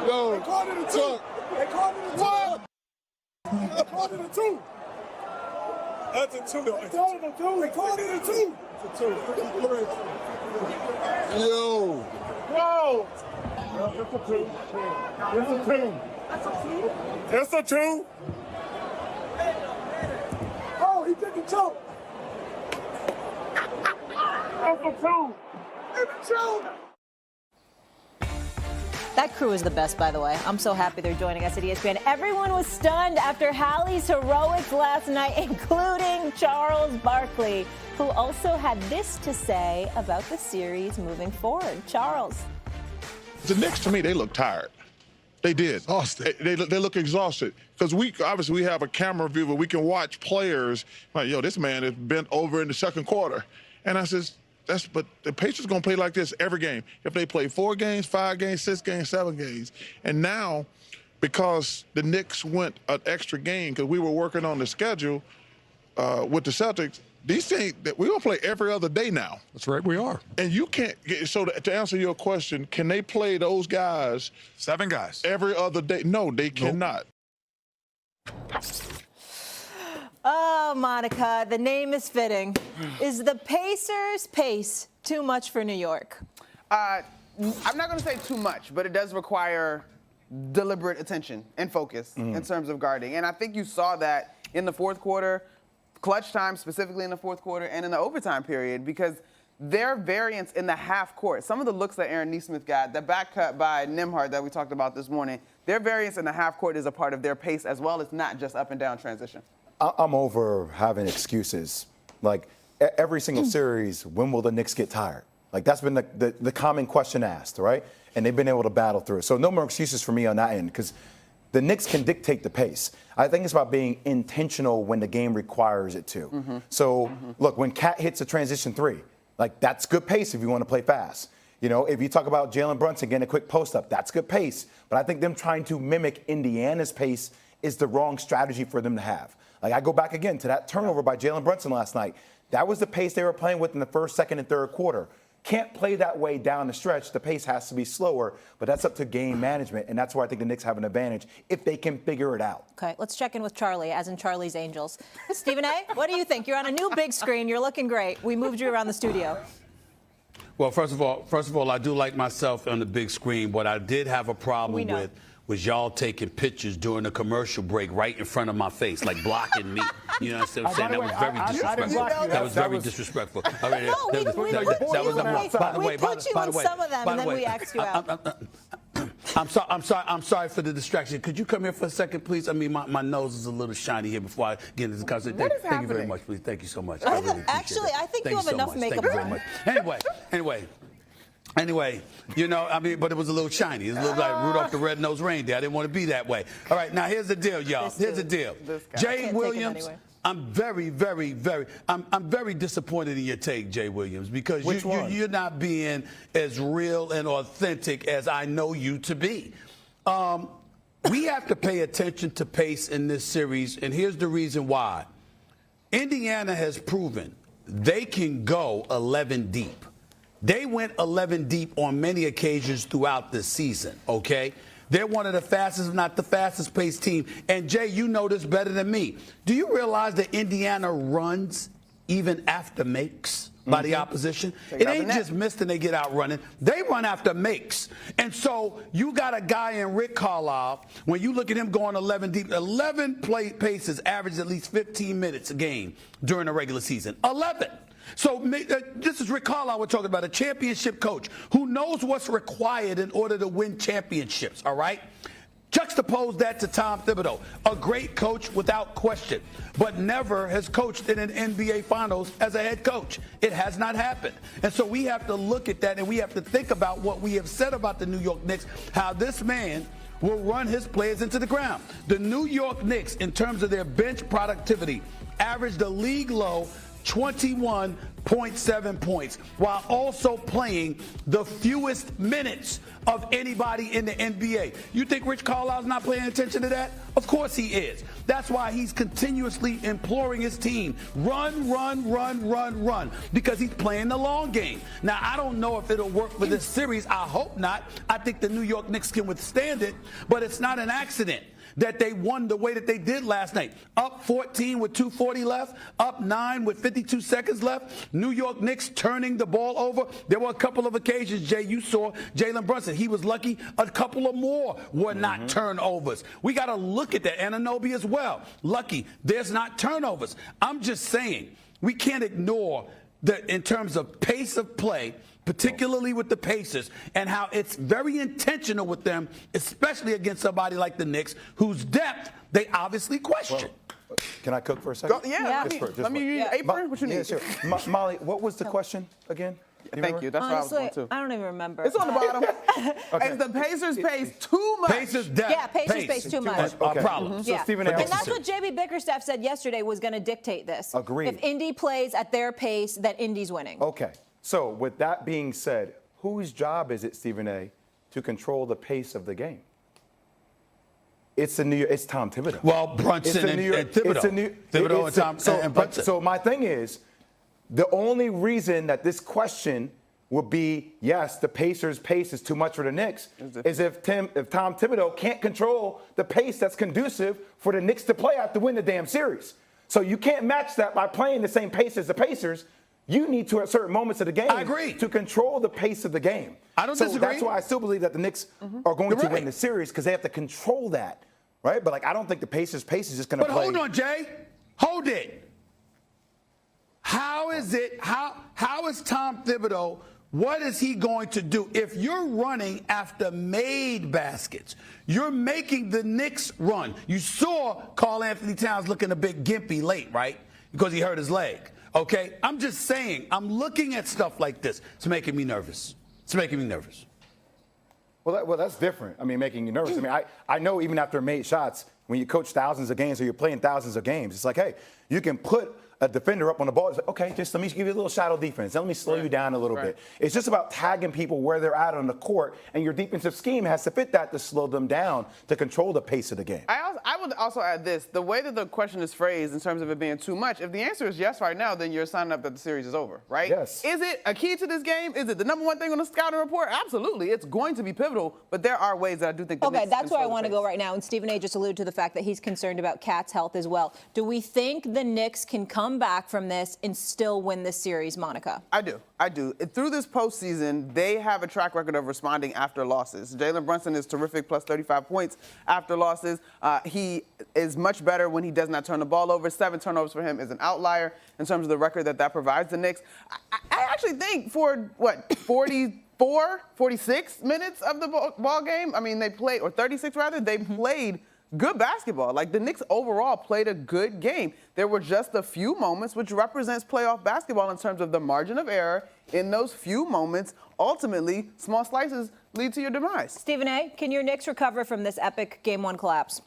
No. They called it a two. They called it a two. What? They called it a two. That's a two. They called it a two. They called it a two. It's a two. Yo. Whoa. It's a two. It's a two. That's a two. It's a two. Oh, he did the choke. That's a two. It's a choke. That crew is the best, by the way. I'm so happy they're joining us at ESPN. Everyone was stunned after Hallie's heroics last night, including Charles Barkley, who also had this to say about the series moving forward. Charles. The Knicks, to me, they look tired. They did. Exhausted. They look exhausted. Because we have a camera view where we can watch players like, yo, this man is bent over in the second quarter. And I says, but the Patriots going to play like this every game. If they play 4 games, 5 games, 6 games, 7 games. And now, because the Knicks went an extra game, because we were working on the schedule with the Celtics, these things, we're going to play every other day now. That's right, we are. And you can't, so to answer your question, can they play those guys? 7 guys. Every other day? No, they cannot. Oh, Monica, the name is fitting. Is the Pacers' pace too much for New York? I'm not going to say too much, but it does require deliberate attention and focus in terms of guarding. And I think you saw that in the fourth quarter, clutch time specifically in the fourth quarter, and in the overtime period, because their variance in the half court, some of the looks that Aaron Nesmith got, the back cut by Nembhard that we talked about this morning, their variance in the half court is a part of their pace as well. It's not just up and down transition. I'm over having excuses. Like, every single series, when will the Knicks get tired? Like, that's been the common question asked, right? And they've been able to battle through it. So no more excuses for me on that end, because the Knicks can dictate the pace. I think it's about being intentional when the game requires it to. So, look, when Cat hits a transition 3, like, that's good pace if you want to play fast. You know, if you talk about Jalen Brunson getting a quick post-up, that's good pace. But I think them trying to mimic Indiana's pace is the wrong strategy for them to have. Like, I go back again to that turnover by Jalen Brunson last night. That was the pace they were playing with in the first, second, and third quarter. Can't play that way down the stretch. The pace has to be slower, but that's up to game management, and that's where I think the Knicks have an advantage if they can figure it out. Okay, let's check in with Charlie, as in Charlie's Angels. Stephen A., what do you think? You're on a new big screen. You're looking great. We moved you around the studio. Well, first of all, I do like myself on the big screen. What I did have a problem with was y'all taking pictures during the commercial break right in front of my face, like blocking me. You know what I'm saying? That was very disrespectful. That was very disrespectful. We put you on some of them, and then we asked you out. I'm sorry for the distraction. Could you come here for a second, please? I mean, my nose is a little shiny here before I get into the conversation. Thank you very much, please. Thank you so much. I really appreciate it. I think you have enough makeup. Thank you very much. Anyway, you know, I mean, but it was a little shiny. It was a little like Rudolph the Red-Nosed Reindeer. I didn't want to be that way. All right, now here's the deal, y'all. Here's the deal. Jay Williams, I'm very disappointed in your take, Jay Williams, because you're not being as real and authentic as I know you to be. We have to pay attention to pace in this series, and here's the reason why. Indiana has proven they can go 11 deep. They went 11 deep on many occasions throughout the season, okay? They're one of the fastest, if not the fastest paced team. And, Jay, you know this better than me. Do you realize that Indiana runs even after makes by the opposition? It ain't just missed and they get out running. They run after makes. And so you got a guy in Rick Carlisle, when you look at him going 11 deep, 11 paces average at least 15 minutes a game during the regular season. 11. So this is Rick Carlisle we're talking about, a championship coach who knows what's required in order to win championships, all right? Juxtapose that to Tom Thibodeau, a great coach without question, but never has coached in an NBA Finals as a head coach. It has not happened. And so we have to look at that, and we have to think about what we have said about the New York Knicks, how this man will run his players into the ground. The New York Knicks, in terms of their bench productivity, averaged a league low 21.7 points, while also playing the fewest minutes of anybody in the NBA. You think Rich Carlisle's not paying attention to that? Of course he is. That's why he's continuously imploring his team, run, run, run, run, run, because he's playing the long game. Now, I don't know if it'll work for this series. I hope not. I think the New York Knicks can withstand it, but it's not an accident that they won the way that they did last night. Up 14 with 2:40 left, up 9 with 52 seconds left. New York Knicks turning the ball over. There were a couple of occasions, Jay, you saw Jalen Brunson. He was lucky. A couple of more were not turnovers. We got to look at that. Anunoby as well. Lucky. There's not turnovers. I'm just saying, we can't ignore that in terms of pace of play, particularly with the Pacers, and how it's very intentional with them, especially against somebody like the Knicks, whose depth they obviously question. Well, can I cook for a second? Let me use your apron. What you need? Yeah, sure. Molly, what was the question again? Thank you. That's what I was going to. I don't even remember. It's on the bottom. Okay. It's the Pacers pace too much. Pacers depth. Yeah, Pacers pace too much. Okay. Problem. So Yeah. Stephen A. And that's what JB Bickerstaff said yesterday was going to dictate this. Agreed. If Indy plays at their pace, that Indy's winning. Okay. So with that being said, whose job is it, Stephen A., to control the pace of the game? It's Tom Thibodeau. Well, Brunson and Thibodeau. Thibodeau and Tom and Brunson. So my thing is, the only reason that this question would be, yes, the Pacers' pace is too much for the Knicks, is if Tom Thibodeau can't control the pace that's conducive for the Knicks to play at to win the damn series. So you can't match that by playing the same pace as the Pacers. You need to, at certain moments of the game, to control the pace of the game. I don't disagree. That's why I still believe that the Knicks are going to win the series, because they have to control that, right? But, I don't think the Pacers' pace is just going to play. But hold on, Jay. Hold it. How is Tom Thibodeau, what is he going to do? If you're running after made baskets, you're making the Knicks run. You saw Karl Anthony Towns looking a bit gimpy late, right? Because he hurt his leg. Okay, I'm just saying, I'm looking at stuff like this. It's making me nervous. It's making me nervous. Well, that's different. I mean, making you nervous. I mean, I know even after made shots, when you coach thousands of games or you're playing thousands of games, it's like, hey, you can put a defender up on the ball. It's like, okay, just let me give you a little shadow defense. Let me slow you down a little bit. It's just about tagging people where they're at on the court, and your defensive scheme has to fit that to slow them down, to control the pace of the game. I would also add this. The way that the question is phrased in terms of it being too much, if the answer is yes right now, then you're signing up that the series is over, right? Yes. Is it a key to this game? Is it the number one thing on the scouting report? Absolutely. It's going to be pivotal, but there are ways that I do think the Knicks that's can where I slow the want to pace. go right now. And Stephen A. just alluded to the fact that he's concerned about Cat's health as well. Do we think the Knicks can come back from this and still win this series, Monica? I do. Through this postseason, they have a track record of responding after losses. Jalen Brunson is terrific, plus 35 points after losses. He is much better when he does not turn the ball over. 7 turnovers for him is an outlier in terms of the record that provides the Knicks. I actually think for, 46 minutes of the ball game, I mean, they played, or 36 rather, they played good basketball. Like, the Knicks overall played a good game. There were just a few moments, which represents playoff basketball in terms of the margin of error. In those few moments, ultimately, small slices lead to your demise. Stephen A., can your Knicks recover from this epic Game 1 collapse?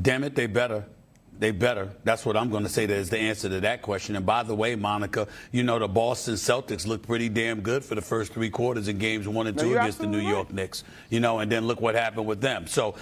Damn it, they better. They better. That's what I'm going to say is the answer to that question. And by the way, Monica, you know, the Boston Celtics looked pretty damn good for the first 3 quarters in games 1 and 2 against the New York Knicks. You know, and then look what happened with them. So,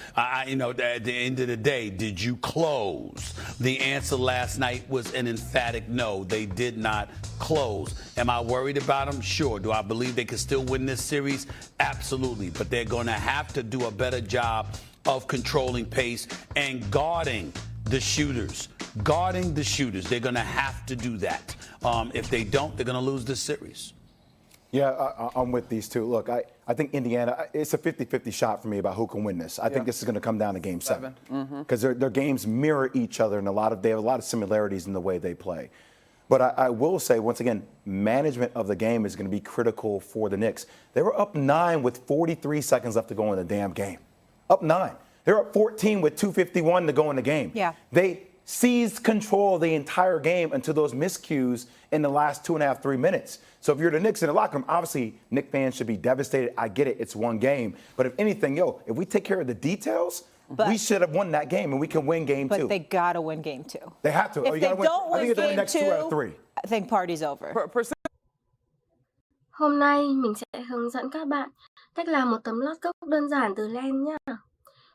you know, at the end of the day, did you close? The answer last night was an emphatic no. They did not close. Am I worried about them? Sure. Do I believe they can still win this series? Absolutely. But they're going to have to do a better job of controlling pace and guarding the shooters. Guarding the shooters. They're going to have to do that. If they don't, they're going to lose this series. Yeah, I'm with these two. Look, I think Indiana, it's a 50-50 shot for me about who can win this. I think this is going to come down to Game 7. Because their games mirror each other, and they have a lot of similarities in the way they play. But I will say, once again, management of the game is going to be critical for the Knicks. They were up 9 with 43 seconds left to go in the damn game. Up 9. They're up 14 with 2:51 to go in the game. Yeah. They seized control of the entire game until those miscues in the last 2.5, 3 minutes. So if you're the Knicks in the locker room, obviously Knicks fans should be devastated. I get it. It's one game. But if anything, if we take care of the details, we should have won that game, and we can win game 2. But they got to win game 2. They have to. If you they gotta win. don't I think win it's the game next 2 out of 3. I think party's over. Hôm nay mình sẽ hướng dẫn các bạn cách làm một tấm lót cốc đơn giản từ len nhá.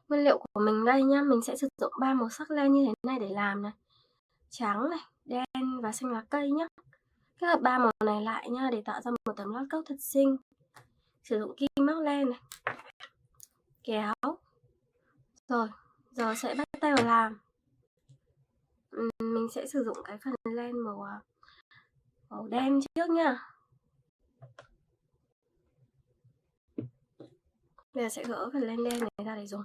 Nguyên liệu của mình đây nhá, mình sẽ sử dụng 3 màu sắc len như thế này để làm này. Trắng này, đen và xanh lá cây nhá. Kết hợp 3 màu này lại nhá để tạo ra một tấm lót cốc thật xinh. Sử dụng kim móc len này, kéo. Rồi, giờ sẽ bắt tay vào làm. Mình sẽ sử dụng cái phần len màu đen trước nha. Bây giờ sẽ gỡ phần len đen này ra để dùng.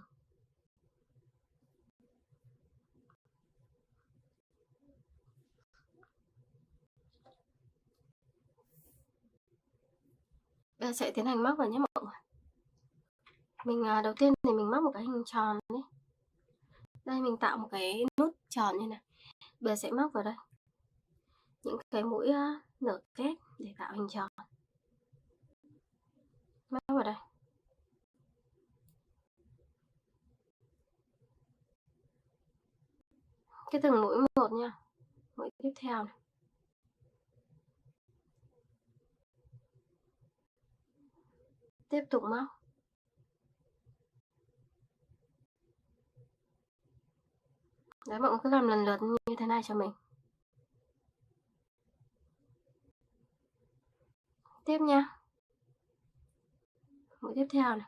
Bây giờ sẽ tiến hành móc vào nhé mọi người. Mình đầu tiên thì mình móc một cái hình tròn đi. Đây mình tạo một cái nút tròn như này. Bây giờ sẽ móc vào đây những cái mũi nở kép để tạo hình tròn. Móc vào đây. Cái từng mũi một nha. Mũi tiếp theo này. Tiếp tục móc. Đấy, mọi người cứ làm lần lượt như thế này cho mình. Tiếp nha. Mũi tiếp theo này.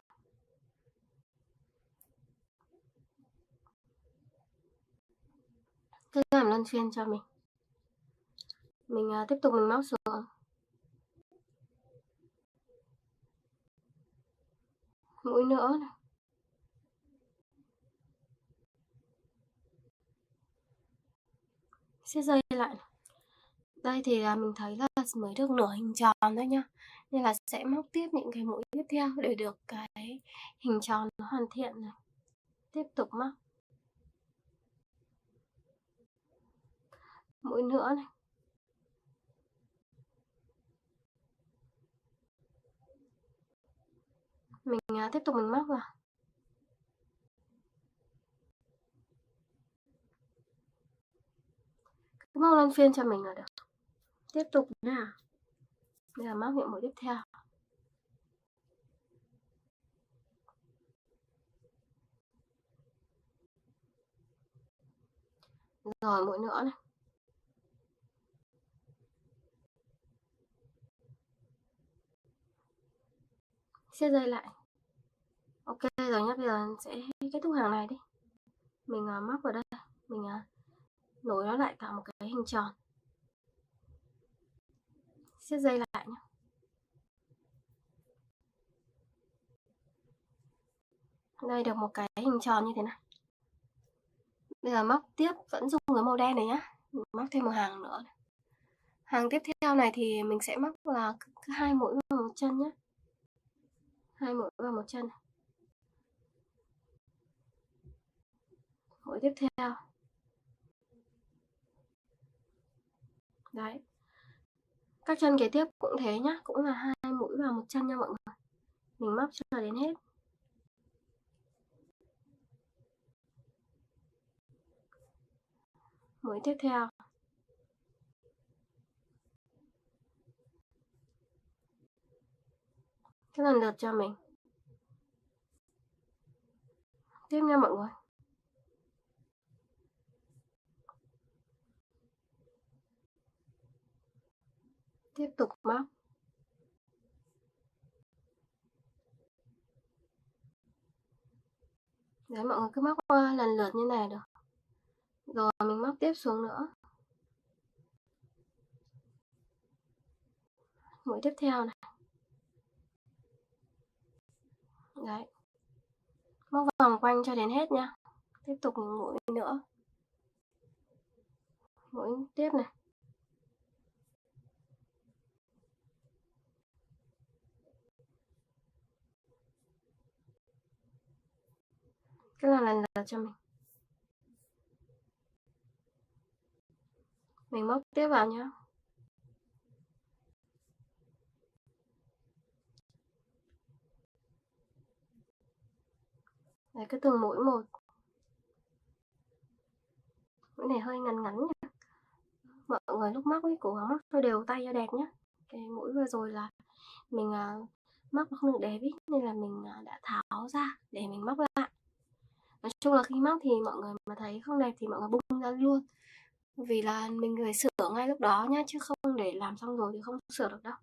Cứ làm luân phiên cho mình. Mình tiếp tục mình móc xuống. Mũi nữa này. Siết dây lại. Đây thì mình thấy là mới được nửa hình tròn thôi nhá. Nên là sẽ móc tiếp những cái mũi tiếp theo để được cái hình tròn nó hoàn thiện này. Tiếp tục móc. Mũi nữa này. Mình tiếp tục mình móc vào. Cứ móc luân phiên cho mình là được. Tiếp tục nha. Bây giờ móc những mũi tiếp theo. Rồi mũi nữa này. Siết dây lại. Ok rồi nhá, bây giờ sẽ kết thúc hàng này đi. Mình móc vào đây, mình nối nó lại tạo một cái hình tròn. Siết dây lại nhé. Đây được một cái hình tròn như thế này. Bây giờ móc tiếp vẫn dùng cái màu đen này nhá. Mình móc thêm một hàng nữa này. Hàng tiếp theo này thì mình sẽ móc là cứ 2 mũi vào một chân nhé. 2 mũi vào một chân này. Mũi tiếp theo. Đấy. Các chân kế tiếp cũng thế nhá, cũng là 2 mũi vào một chân nha mọi người. Mình móc cho đến hết. Mũi tiếp theo. Cứ lần lượt cho mình. Tiếp nha mọi người. Tiếp tục móc. Đấy, mọi người cứ móc qua lần lượt như này được. Rồi mình móc tiếp xuống nữa. Mũi tiếp theo này. Đấy. Móc vòng quanh cho đến hết nha. Tiếp tục những mũi nữa. Mũi tiếp này. Cứ làm lần lượt cho mình. Mình móc tiếp vào nhé. Đấy, cứ từng mũi một Mũi này hơi ngắn ngắn nha. Mọi người lúc móc ấy cố gắng móc cho đều tay cho đẹp nhé. Cái mũi vừa rồi là mình móc nó không được đẹp ý, nên là mình đã tháo ra để mình móc lại. Nói chung là khi móc thì mọi người mà thấy không đẹp thì mọi người bung ra luôn. Vì là mình phải sửa ngay lúc đó nhá, chứ không để làm xong rồi thì không sửa được đâu.